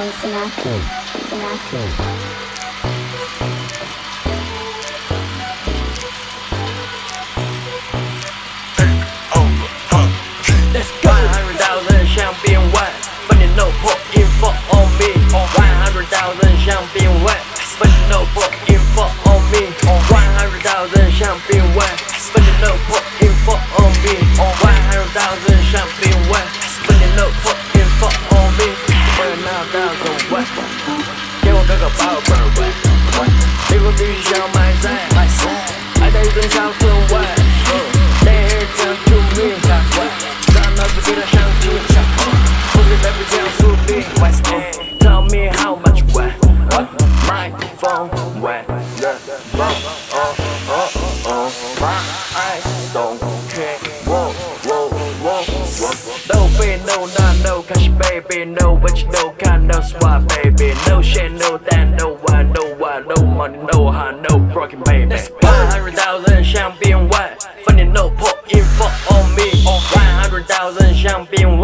Let's go 100,000香槟味，分你 no put info on me 100,000香槟味，分你 no put info on me 100,000香槟味，分你 no put info on me 100,000香槟味，分你 no put info on me 100,000味，给我哥哥宝贝味，礼物必须想买菜，爱的一顿小顺味。Turn to me, I'm not to get a shanty. Put it every day to me. Tell me how much wet, what microphone wet. My eyes don't care. Whoa, whoa, whoa, whoa. No fear, no, not no cash, baby. No what you know, kind no swap, baby. No shit, no that, no one, no one, no money, no hard, no broken, baby. 100,000香槟味，分你 no put info on me 100,000香槟